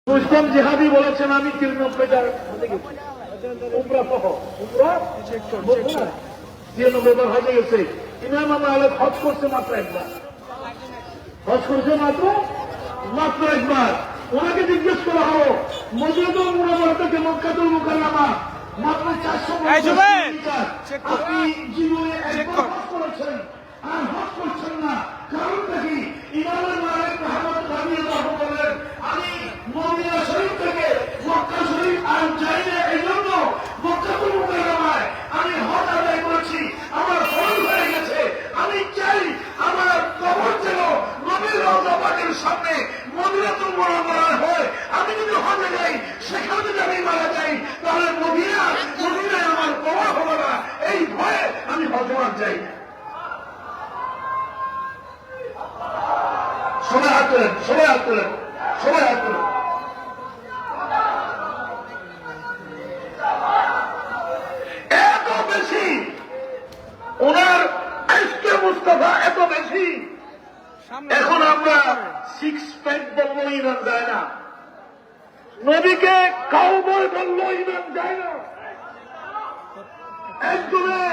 ইসলাম জিহাদি বলেছেন আমি 93টা উমরা সহ উমরা 93 বার হজে গেছে। ইমাম আহমদ হজ করছে মাত্র একবার, হজ করছে মাত্র একবার। ওনাকে জিজ্ঞেস করা হলো মদিনাতুল মুনাওয়ারা থেকে মক্কাতুল মুকাররমা মাত্র 450 কিলোমিটার, আপনি জীবনে একবার হজ করেছেন আর হজ করছেন না, কারণটা কি? ইমাম মালিক মুহাম্মদ রাদিয়াল্লাহু বলেন আমি মদিনা শরীফ থেকে মক্কা শরীফ আর যাই না, এই জন্য মক্কাতুল মুকাররমায় আমি হজ আদায় করেছি, আমার ফরজ হয়ে গেছে। আমি চাই আমার কবর যেন নবীর রওজা পাকের সামনে মদিনাতুল মুনাওয়ারায় হয়। আমি যদি হজে যাই, সেখানে যদি আমি মারা যাই, তাহলে মদিনায় আমার কবর হবে না, এই ভয়ে আমি হজে যাই। সবাই হাত তোলেন, সবাই হাত তোলেন, সবাই হাত তোলেন। এত বেশি ওনার আজকে মুস্তাফা এত বেশি, এখন আমরা 6 প্যাক বললো ইমান যায় না, নবীকে কাউবয় বললো ইমান যায় না। একজনে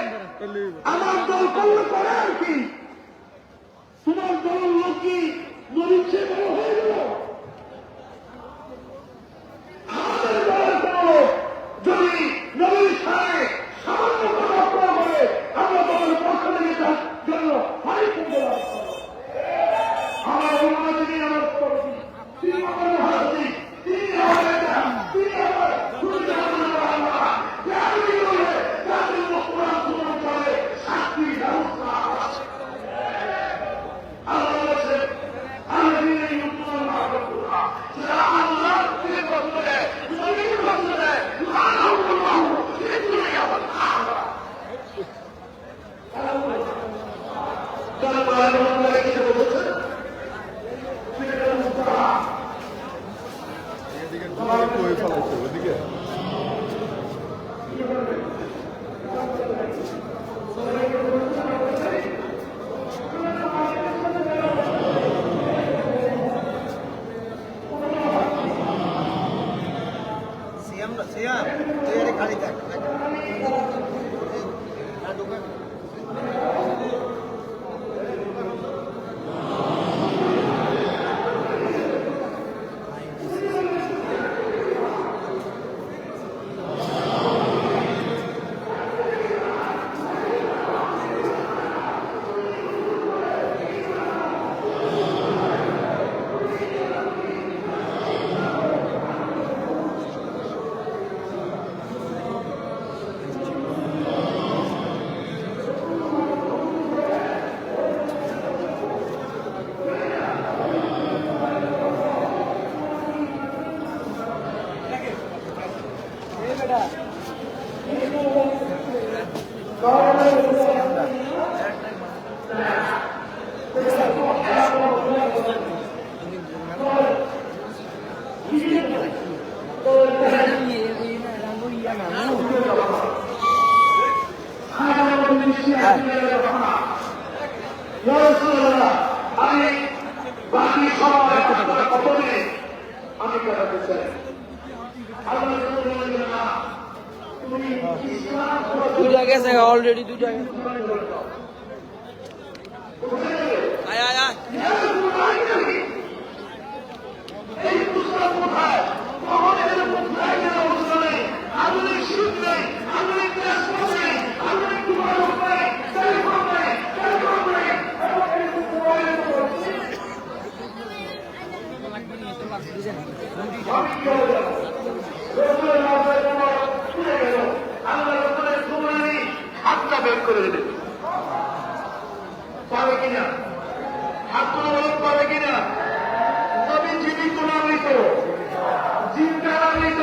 আমার দল করলে করে আর কি, তোমার দলের লোক কি নবীর চেয়ে বড় হয়ে গেল? আমাদের দলের কোন লোক যদি নবীর সামনে সামান্য কোনো অপরাধ করে আমরা দলের পক্ষ থেকে তার জন্য ফাইল করতে পারি। আমার অনুমতি নিয়ে আমার তিনি আমার মহারাজি, তিনি আমার নেতা, তিনি আমার শাস্তির ব্যবস্থা আছে। আমি বাকি সময় আমি কাটাতে চাই। দুটা গেছে অলরেডি, দুটা আয় আয় আয় হাতটা বের করে দেবে, পাবে কিনা? হাত তোলা বলেন পাবে কিনা? নবী জীবিত না মৃত? জিন্দা না মৃত?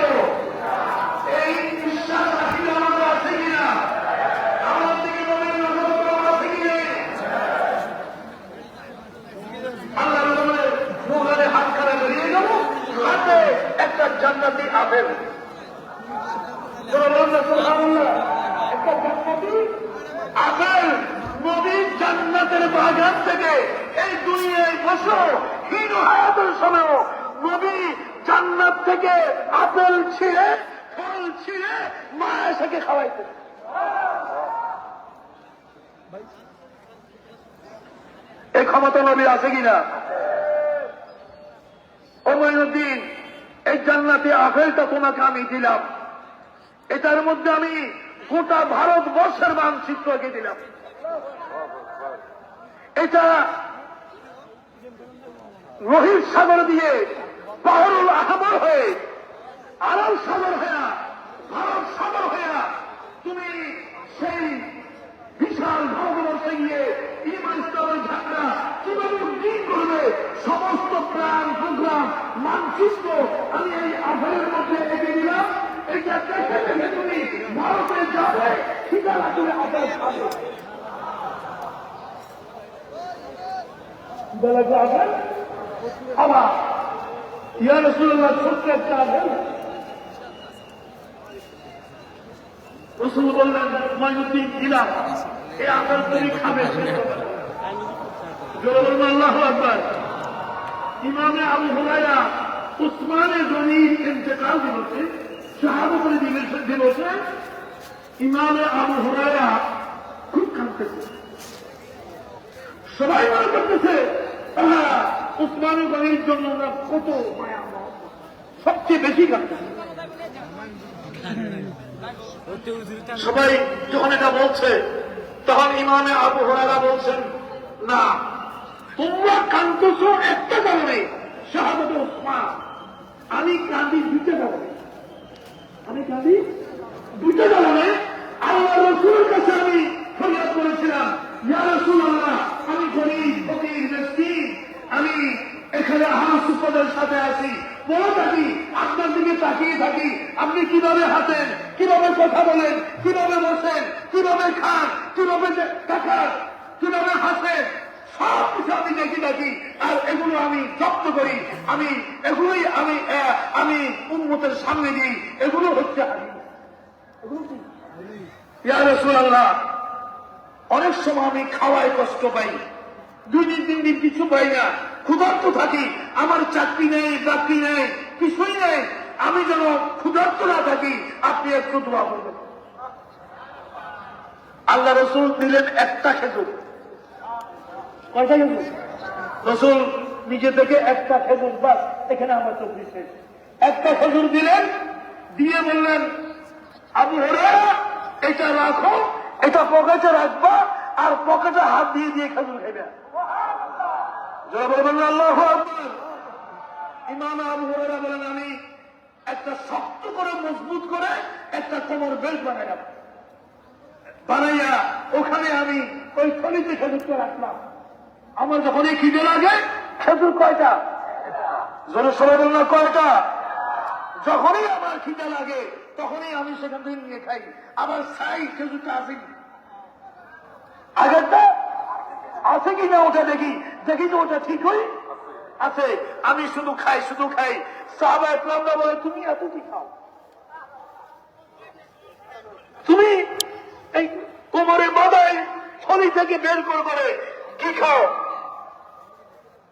এই বিশ্বাস রাখিলে আমাদের আছে কিনা? আমার দিকে নবীর নজর আছে কিনা? আল্লাহ রসুলের মুখে হাত খানা বেরিয়ে গেল, হাতে একটা জান্নাতি আপেল, একটা জান্নাতি আপেল নবীর জান্নাতের বাগান থেকে এই দুনিয়ায় বসো হীন হায়াতের সময় নবী জান্নাত থেকে আপেল ছিঁড়ে ফল ছিঁড়ে মা এসেকে খাওয়াইতে। এই ক্ষমতা নবীর আছে কিনা? ও মঈনুদ্দিন, এই জান্নাতে আপেলটা তোমাকে আমি দিলাম, এটার মধ্যে আমি গোটা ভারতবর্ষের মানচিত্র এঁকে দিলাম। এটা রোহিত সাগর দিয়ে বাহরুল আহমর হয়ে আরব সাগর হয়ে ভারত সাগর হয়ে তুমি সেই বিশাল ভারতবর্ষে গিয়ে ইমান ইসলামের ঝাঁকড়া কিভাবে উদ্দিন করবে, সমস্ত প্রাণ প্রোগ্রাম মানচিত্র আমি এই আফারের মধ্যে এগিয়ে দিলাম। এটা দেখে দেখে তুমি ভারতে যাবে, ঠিকানা তুমি আকাশ পাবে। আবার ইয়া রাসূলুল্লাহ ছোট্ট একটা আদেশ। রাসূল বললেন, মঈনুদ্দিন দিলাম, এই আপেল তুমি খাবে। আল্লাহু আকবার। ইমামে আবু হুরায়রা উসমানে গনির ইন্তেকাল দিবসে, শাহাদাতের দিবসে ইমামে আবু হুরায়রা খুব কাঁদতেছে। সবাই মনে করতেছে উসমানে গনির জন্য আমরা কত মায়া, সবচেয়ে বেশি কাঁদতেছে। সবাই যখন এটা বলছে তখন ইমামে আবু হুরায়রা বলছেন, না, তোমরা কাঁদতেছ একটা কারণে, শাহাদাতে উসমান। আমি কাঁদি দুইটা কারণে, আমি কাঁদি দুইটা কারণে। আল্লাহ রাসূলের কাছে আমি ফরিয়াদ করেছিলাম, ইয়া রাসূলুল্লাহ, আমি গরীব ফকির মিসকিন, আমি এখানে আহাসুপদের সাথে আছি, বড় থাকি, আপনার দিকে তাকিয়ে থাকি, আপনি কিভাবে হাঁটেন, কিভাবে কথা বলেন, কিভাবে বসেন, কিভাবে খান, কিভাবে তাকান, কিভাবে হাসেন, সব কিছু আমি দেখি থাকি। আর এগুলো আমি জব্দ করি, আমি এগুলোই আমি উম্মতের সামনে দিই। এগুলো হচ্ছে ইয়া রাসূলুল্লাহ, অনেক সময় আমি খাওয়ায় কষ্ট পাই, 2 দিন 3 দিন কিছু পাই না, ক্ষুধার্ত থাকি, আমার চাকরি নেই, বাকরি নেই, কিছুই নেই, আমি যেন ক্ষুধার্ত না থাকি, আপনি একটু দোয়া করবেন। আল্লাহ রাসূল দিলেন একটা খেজুর। কয়টা খেজুর? রাসূল নিজে থেকে একটা খেজুর, বাস, এখানে আমার চোখ শেষ। একটা খেজুর দিলেন, দিয়ে বললেন, আবু হুরায়রা এটা রাখো, এটা পকেটে রাখবা, আর পকেটে হাত দিয়ে দিয়ে খেজুর খাইবে। যারা বলবেন আল্লাহু আকবার। ইমাম আবু হুরায়রা বলেন, আমি একটা শক্ত করে মজবুত করে একটা কোমর বেল্ট বানাইলাম, বানাইয়া ওখানে আমি ওই থলিতে খেজুরটা রাখলাম। আমার যখনই খিদে লাগে, খেজুর কয়টা? জোরে সবাই বলুন না, কয়টা? যখনই আমার খিদে লাগে তখনই আমি সেখান থেকে নিয়ে খাই। আবার চাই খেজুরটা আছে কি, আগেরটা আছে কি না ওটা দেখি, দেখি তো ওটা ঠিকই আছে। আমি শুধু খাই, শুধু খাই। সাহাবা ইকরামরা বলে, তুমি এত কি খাও? তুমি এই কোমরে বাঁধাই থলি থেকে বের করে কি খাও?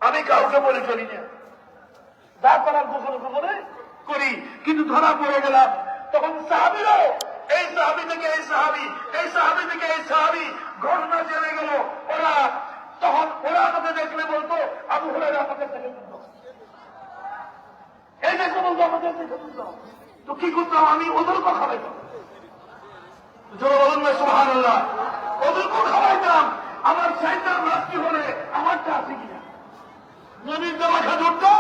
আমি কাউকে বলে চলি না, যা করার গোপনে গোপনে করি। কিন্তু ধরা পড়ে গেলাম, তখন সাহাবীরাও এই সাহাবী থেকে এই সাহাবী, এই সাহাবী থেকে এই সাহাবী ঘটনা জেনে গেল। তখন ওরা আমাকে দেখলে বলতো, আবু হুরায়রা আমাকে দেখে বলতো, এই দেখে বলতো, আমাদের দেখে বলতো। তো কি করতাম আমি? ওদেরকেও খাওয়াইতাম। জোরে বলুন না সুবহানাল্লাহ। ওদেরকেও খাওয়াইতাম। আমার চাইতাম রাত্রি হলে আমারটা আছে কিনা, নবীর দেওয়া খেজুরটা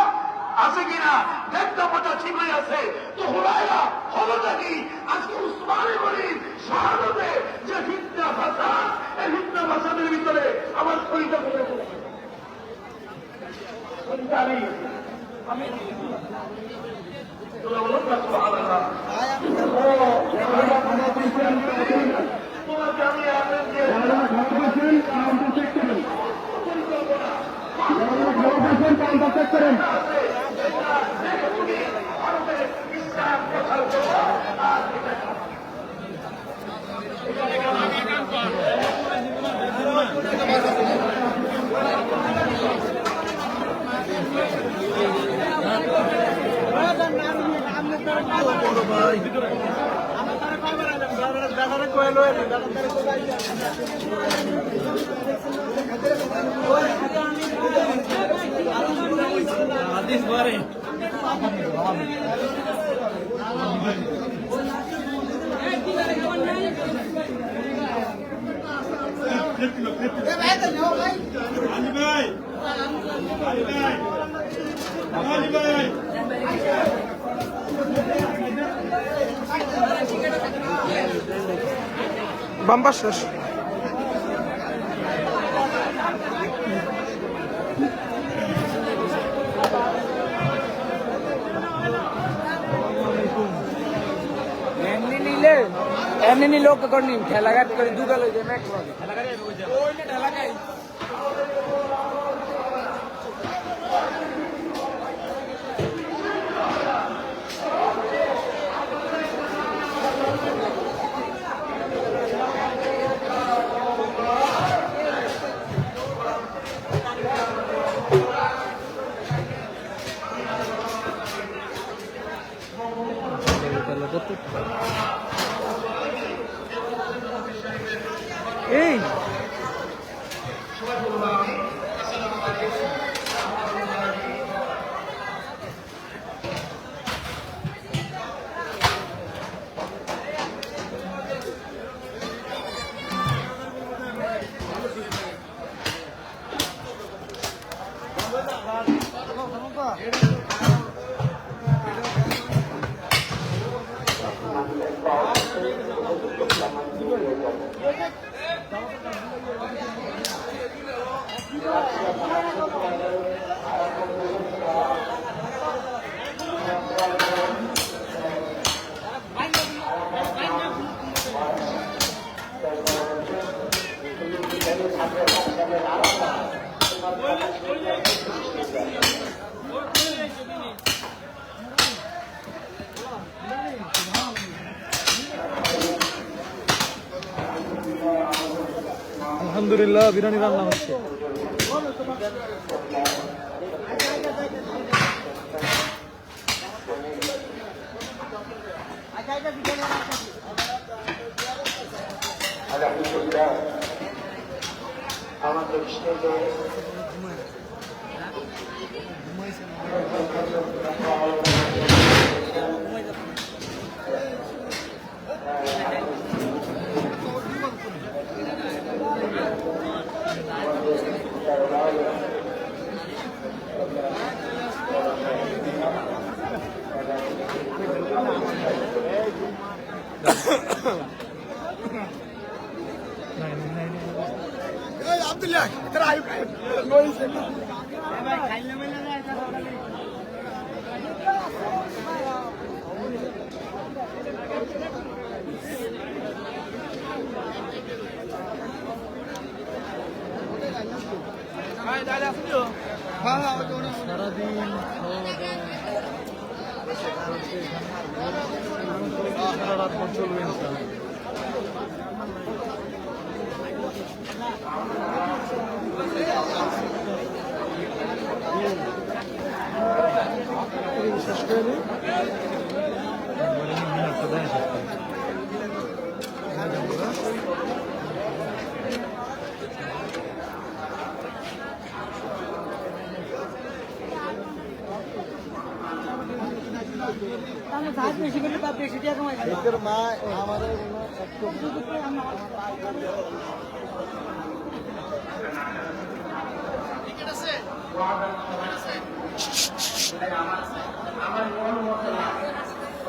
আছে কিনা দেখতাম, ওটা ঠিকই আছে। তো হুরায়রা খবরটা কি? আজকে উসমানে গনির শাহাদাতে যে ফিতনা ফাসাদ, এই ফিতনা ফাসাদের ভিতরে আমার শরীরটা পড়ে পড়েছে। আমি তোমাকে আমি বাম্পার শেষ। এমনি নিলে ওকে করে নিন ঠেলাঘাট করে দুগাল হয়ে যায় ম্যাক্স ঠেলাঘাট এই আলহামদুলিল্লাহ বিরিয়ানি রান্না হচ্ছে। আমাদের স্টেজে আব্দুল্লাহ সারাদিন সারা রাত ভর চলবে শেষ করে দিই। মা আমাদের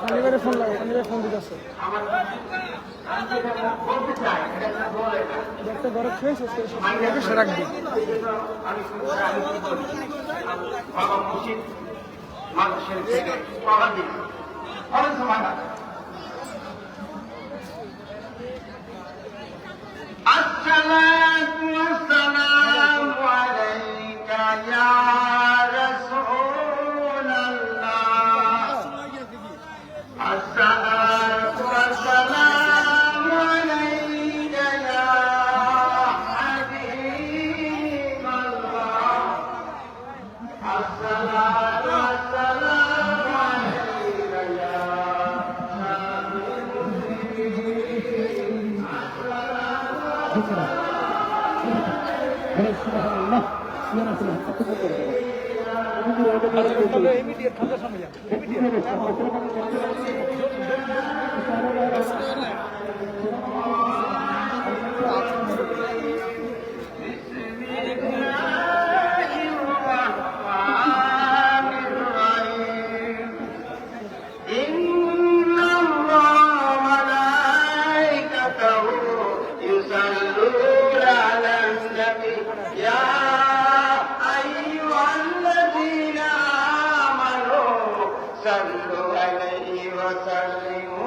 শনিবারে ফোন লাগে, শনিবারে ফোন দিতে আসছে একটা ঘরে খেয়ে শেষ করে সে রাখবি। মানুষের থেকে পাওয়া দিই অনেক সময় না আসসালাতু ওয়াসসালামু আলাইকা ইয়া রাসূলাল্লাহ আসসালাতু ওয়াসসালামু আলাইকা ইয়া হাবিবাল্লাহ আসসালাতু ওয়াসসালামু আলাইকা ইয়া صلوا عليه وسلموا